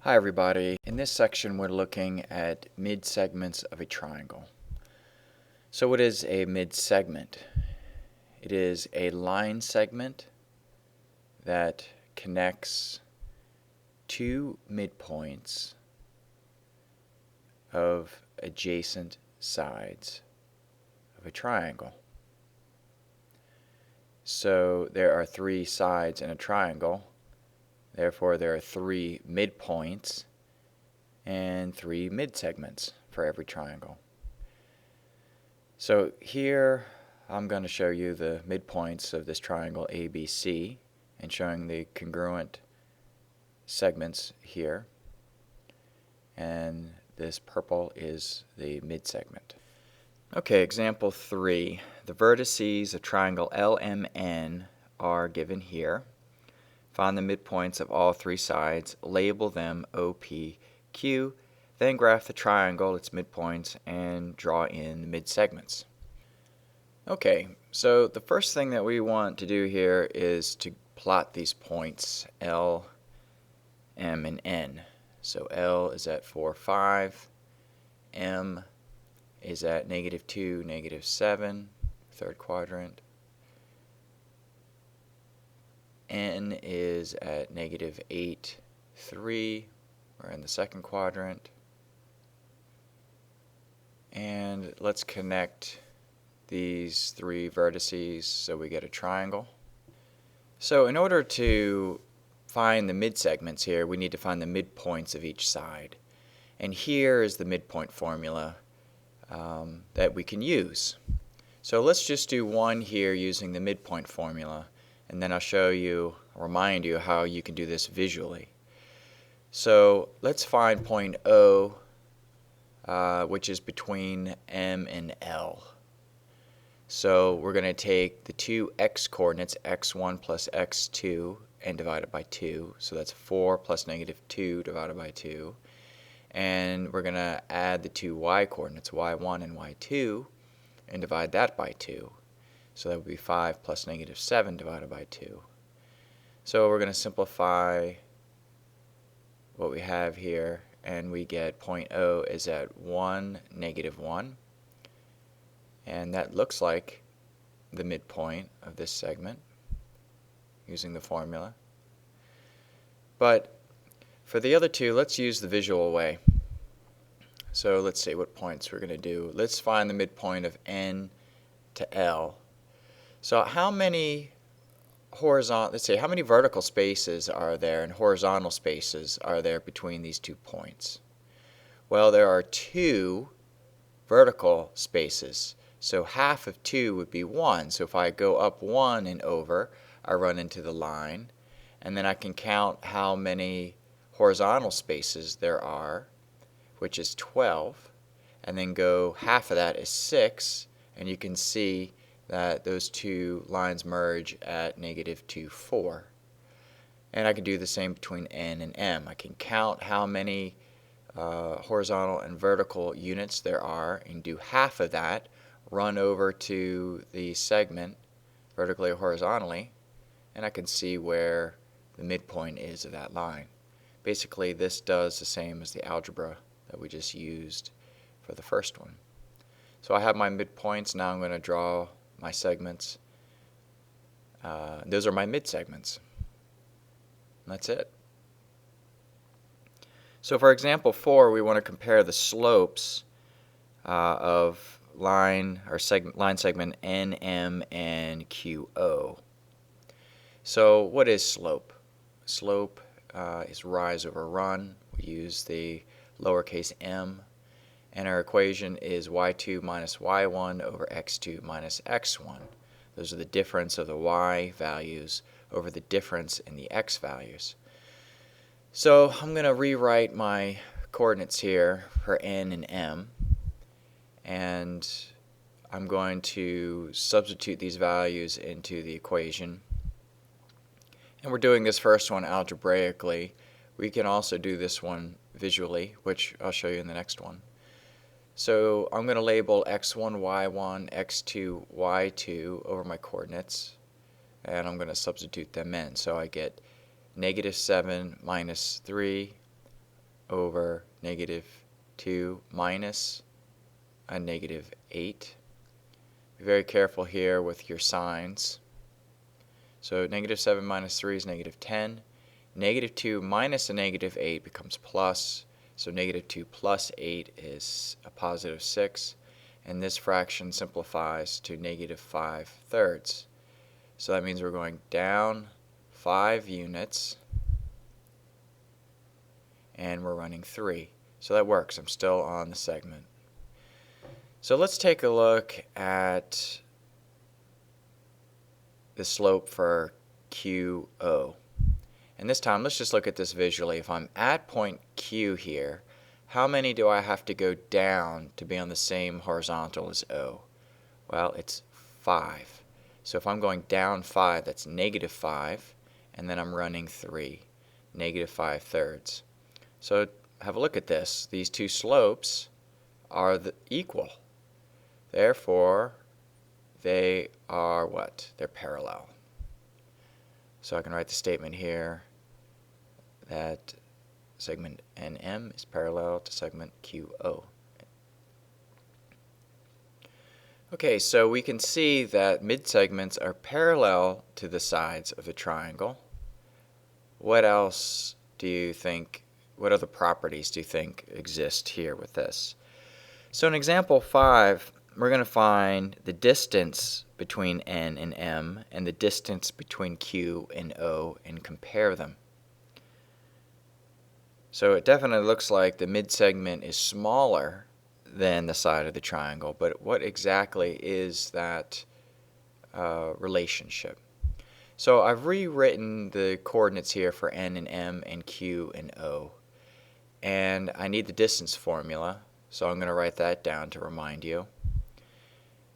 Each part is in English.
Hi everybody. In this section we're looking at mid-segments of a triangle. So what is a mid-segment? It is a line segment that connects two midpoints of adjacent sides of a triangle. So there are three sides in a triangle. Therefore, there are three midpoints and three midsegments for every triangle. So here I'm going to show you the midpoints of this triangle ABC and showing the congruent segments here. And this purple is the midsegment. Okay, example 3. The vertices of triangle LMN are given here. Find the midpoints of all three sides, label them OPQ, then graph the triangle, its midpoints, and draw in the midsegments. Okay, so the first thing that we want to do here is to plot these points L, M, and N. So L is at 4, 5, M is at -2, -7, third quadrant. N is at -8, 3, we're in the second quadrant. And let's connect these three vertices so we get a triangle. So in order to find the midsegments here, we need to find the midpoints of each side. And here is the midpoint formula that we can use. So let's just do one here using the midpoint formula. And then I'll remind you how you can do this visually. So let's find point O, which is between M and L. So we're going to take the two x coordinates, x1 plus x2, and divide it by 2. So that's 4 plus -2 divided by 2. And we're going to add the two y coordinates, y1 and y2, and divide that by 2. So that would be 5 plus -7 divided by 2. So we're going to simplify what we have here, and we get point O is at 1, -1. And that looks like the midpoint of this segment using the formula. But for the other two, let's use the visual way. So let's see what points we're going to do. Let's find the midpoint of N to L. So how many how many vertical spaces are there and horizontal spaces are there between these 2 points? Well, there are 2 vertical spaces. So half of 2 would be 1. So if I go up 1 and over, I run into the line. And then I can count how many horizontal spaces there are, which is 12. And then go half of that is 6. And you can see that those two lines merge at -2, 4. And I can do the same between N and M. I can count how many horizontal and vertical units there are and do half of that, run over to the segment vertically or horizontally, and I can see where the midpoint is of that line. Basically, this does the same as the algebra that we just used for the first one. So I have my midpoints. Now I'm going to draw my segments. Those are my midsegments. That's it. So for example 4, we want to compare the slopes of line segment NM and QO. So what is slope? Slope is rise over run. We use the lowercase m. And our equation is y2 minus y1 over x2 minus x1. Those are the difference of the y values over the difference in the x values. So I'm going to rewrite my coordinates here for n and m. And I'm going to substitute these values into the equation. And we're doing this first one algebraically. We can also do this one visually, which I'll show you in the next one. So I'm going to label x1, y1, x2, y2 over my coordinates, and I'm going to substitute them in. So I get -7 minus 3 over negative 2 minus a negative 8. Be very careful here with your signs. So negative 7 minus 3 is negative 10. Negative 2 minus a negative 8 becomes plus. So negative 2 plus 8 is a positive 6. And this fraction simplifies to negative 5/3. So that means we're going down 5 units. And we're running 3. So that works. I'm still on the segment. So let's take a look at the slope for QO. And this time, let's just look at this visually. If I'm at point Q here, how many do I have to go down to be on the same horizontal as O? Well, it's 5. So if I'm going down 5, that's negative 5, and then I'm running 3, negative 5/3. So have a look at this. These two slopes are equal. Therefore, they are what? They're parallel. So I can write the statement here that segment NM is parallel to segment QO. Okay, so we can see that midsegments are parallel to the sides of the triangle. What else do you think, what other properties do you think exist here with this? So in example 5, we're going to find the distance between N and M and the distance between Q and O and compare them. So it definitely looks like the midsegment is smaller than the side of the triangle, but what exactly is that relationship? So I've rewritten the coordinates here for N and M and Q and O, and I need the distance formula, so I'm going to write that down to remind you.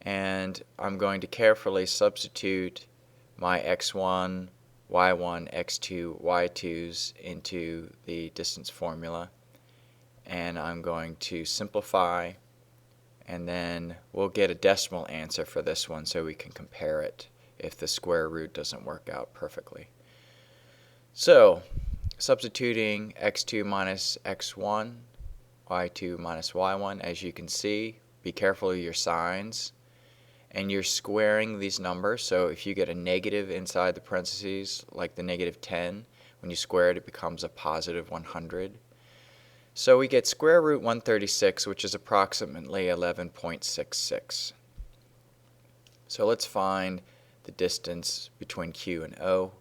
And I'm going to carefully substitute my x1, y1, x2, y2's into the distance formula. And I'm going to simplify, and then we'll get a decimal answer for this one so we can compare it if the square root doesn't work out perfectly. So, substituting x2 minus x1, y2 minus y1, as you can see, be careful of your signs. And you're squaring these numbers, so if you get a negative inside the parentheses, like the negative 10, when you square it, it becomes a positive 100. So we get square root 136, which is approximately 11.66. So let's find the distance between Q and O.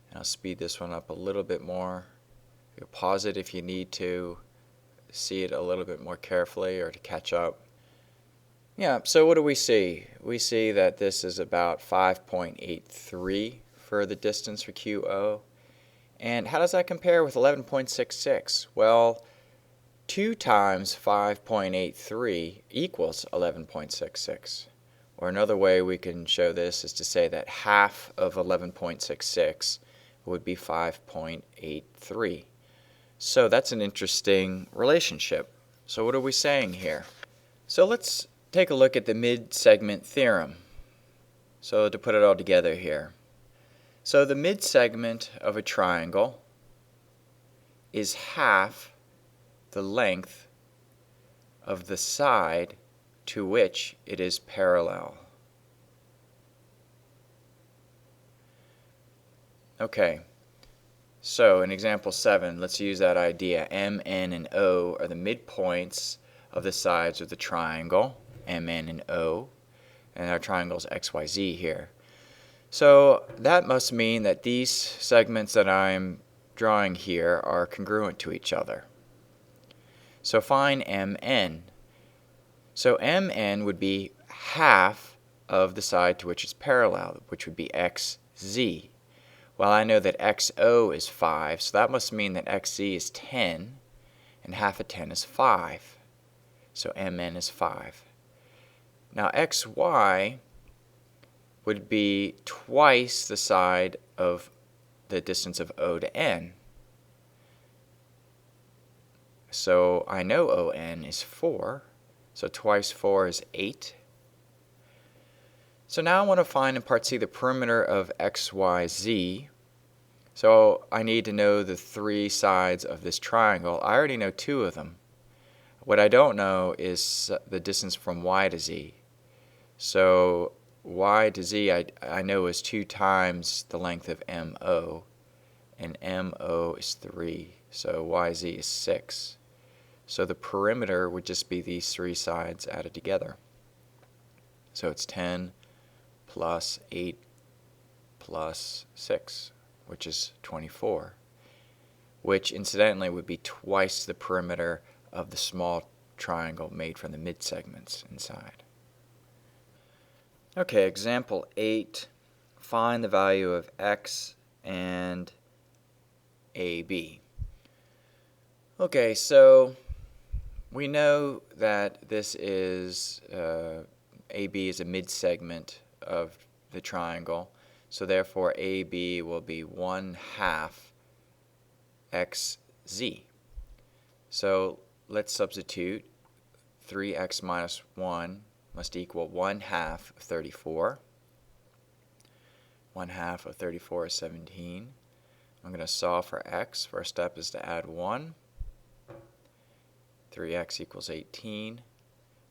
And I'll speed this one up a little bit more. You'll pause it if you need to see it a little bit more carefully or to catch up. Yeah, so what do we see? We see that this is about 5.83 for the distance for QO. And how does that compare with 11.66? Well, 2 times 5.83 equals 11.66. Or another way we can show this is to say that half of 11.66 would be 5.83. So that's an interesting relationship. So what are we saying here? So let's take a look at the mid-segment theorem. So to put it all together here. So the mid-segment of a triangle is half the length of the side to which it is parallel. Okay, so in example 7, let's use that idea. M, N, and O are the midpoints of the sides of the triangle, M, N, and O, and our triangle is XYZ here. So that must mean that these segments that I'm drawing here are congruent to each other. So find MN. So MN would be half of the side to which it's parallel, which would be XZ. Well, I know that XO is 5, so that must mean that XZ is 10, and half of 10 is 5. So MN is 5. Now XY would be twice the side of the distance of O to N. So I know ON is 4, so twice 4 is 8. So now I want to find in part C the perimeter of XYZ. So I need to know the three sides of this triangle. I already know two of them. What I don't know is the distance from y to z. So y to z I know is 2 times the length of MO, and MO is 3, so YZ is 6. So the perimeter would just be these three sides added together. So it's 10 plus 8 plus 6, which is 24, which incidentally would be twice the perimeter of the small triangle made from the midsegments inside. Okay, example 8, find the value of x and AB. Okay, so we know that this is AB is a midsegment of the triangle, so therefore AB will be 1/2 xz. So let's substitute 3x minus 1 must equal 1/2 of 34. 1/2 of 34 is 17. I'm going to solve for x. First step is to add 1. 3x equals 18.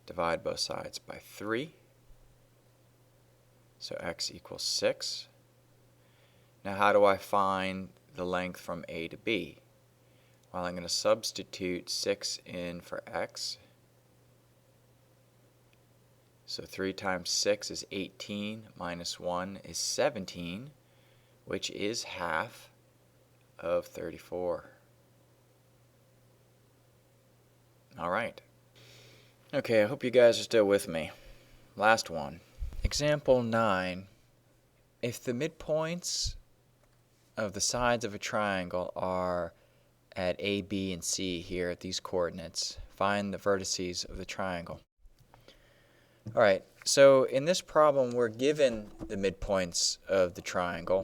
Divide both sides by 3. So x equals 6. Now how do I find the length from A to B? Well, I'm going to substitute 6 in for x. So 3 times 6 is 18, minus 1 is 17, which is half of 34. All right. Okay, I hope you guys are still with me. Last one. Example 9. If the midpoints of the sides of a triangle are at A, B, and C here at these coordinates, find the vertices of the triangle. All right, so in this problem we're given the midpoints of the triangle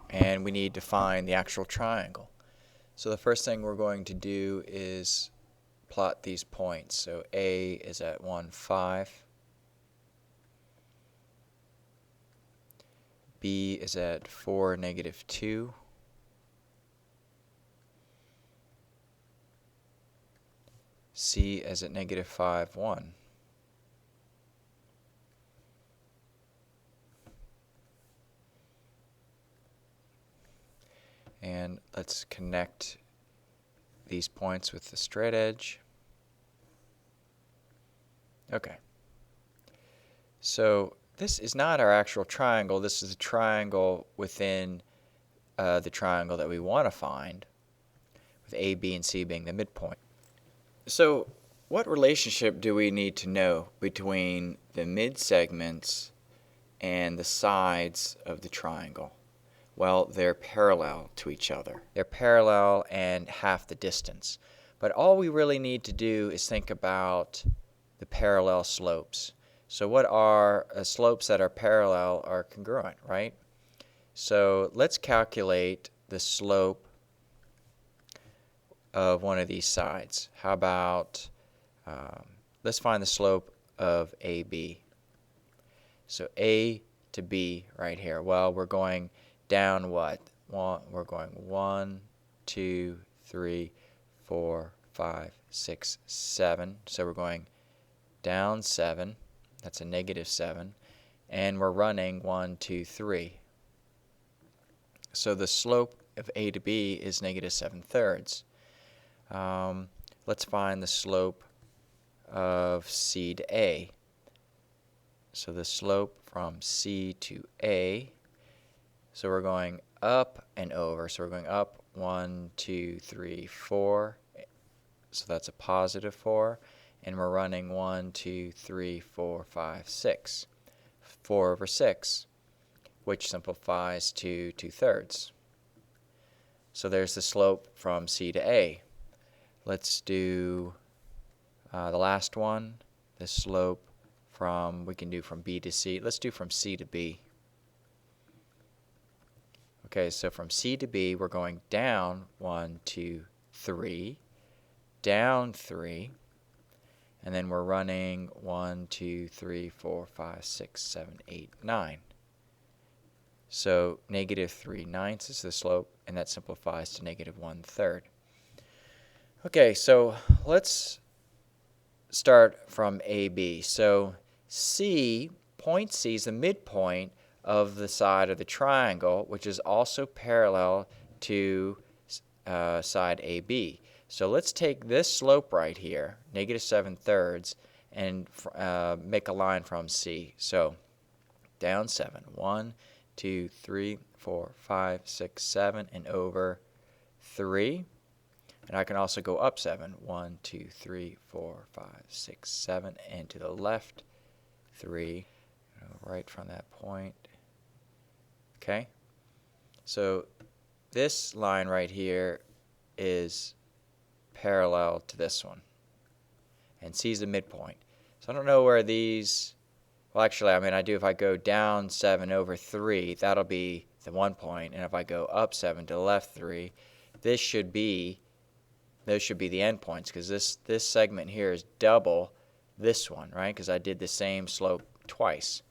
and we need to find the actual triangle. So the first thing we're going to do is plot these points. So A is at 1, 5. B is at 4, negative 2. C is at negative 5, 1. And let's connect these points with the straight edge. Okay. So this is not our actual triangle. This is a triangle within the triangle that we want to find, with A, B, and C being the midpoint. So what relationship do we need to know between the midsegments and the sides of the triangle? Well, they're parallel to each other. They're parallel and half the distance. But all we really need to do is think about the parallel slopes. So what are slopes that are parallel are congruent, right? So let's calculate the slope of one of these sides. How about, let's find the slope of AB. So A to B right here. Well, we're going down what? We're going 1, 2, 3, 4, 5, 6, 7. So we're going down 7. That's a negative 7. And we're running 1, 2, 3. So the slope of A to B is negative 7/3. Let's find the slope of C to A. So the slope from C to A, so we're going up and over. So we're going up 1, 2, 3, 4. So that's a positive 4. And we're running 1, 2, 3, 4, 5, 6. 4 over 6, which simplifies to 2/3. So there's the slope from C to A. Let's do the last one, the slope from, we can do from B to C. Let's do from C to B. Okay, so from C to B, we're going down 1, 2, 3, down 3, and then we're running 1, 2, 3, 4, 5, 6, 7, 8, 9. So negative 3/9 is the slope, and that simplifies to negative 1/3. Okay, so let's start from AB. So point C is the midpoint of the side of the triangle, which is also parallel to side AB. So let's take this slope right here, negative 7/3, and make a line from C. So down 7. 1, 2, 3, 4, 5, 6, 7, and over 3. And I can also go up 7. 1, 2, 3, 4, 5, 6, 7, and to the left 3. Right from that point. Okay? So this line right here is parallel to this one. And C is the midpoint. So I don't know where these, well actually, I do if I go down 7 over 3, that'll be the 1 point. And if I go up 7 to the left 3, those should be the endpoints, because this segment here is double this one, right? Because I did the same slope twice.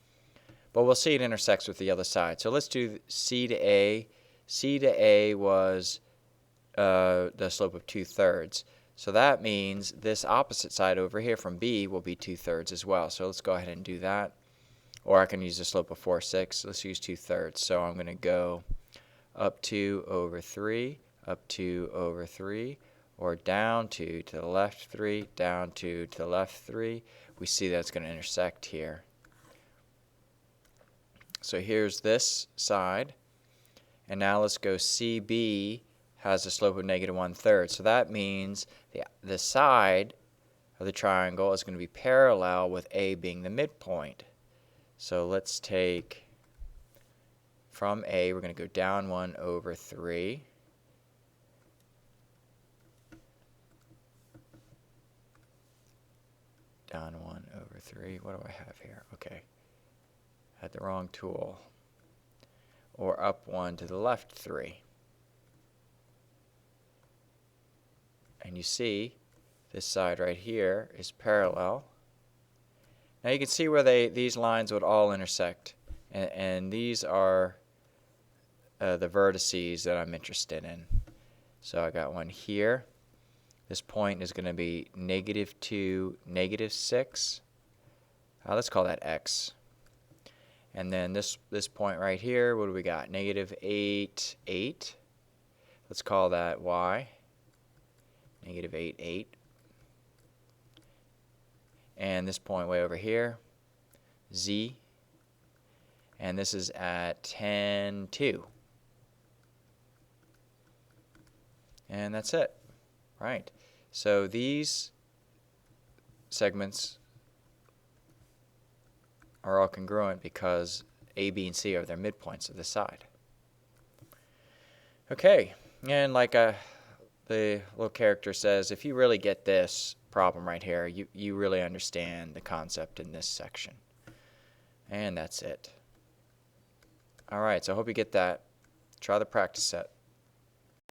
But we'll see it intersects with the other side. So let's do C to A. C to A was the slope of 2/3. So that means this opposite side over here from B will be 2/3 as well. So let's go ahead and do that. Or I can use the slope of 4/6. Let's use 2/3. So I'm going to go up 2 over 3, up 2 over 3, or down 2 to the left 3, down 2 to the left 3. We see that it's going to intersect here. So here's this side. And now let's go CB has a slope of negative 1/3. So that means the side of the triangle is going to be parallel with A being the midpoint. So let's take from A, we're going to go down 1 over 3. Down 1 over 3. What do I have here? Okay. Had the wrong tool. Or up 1 to the left 3. And you see this side right here is parallel. Now you can see where these lines would all intersect. And these are the vertices that I'm interested in. So I got one here. This point is going to be negative 2, negative 6. Let's call that X. And then this point right here, what do we got? Negative 8, 8. Let's call that Y. Negative 8, 8. And this point way over here, Z. And this is at 10, 2. And that's it. Right. So these segments are all congruent because A, B, and C are their midpoints of the side. Okay, and like the little character says, if you really get this problem right here, you really understand the concept in this section. And that's it. All right, so I hope you get that. Try the practice set.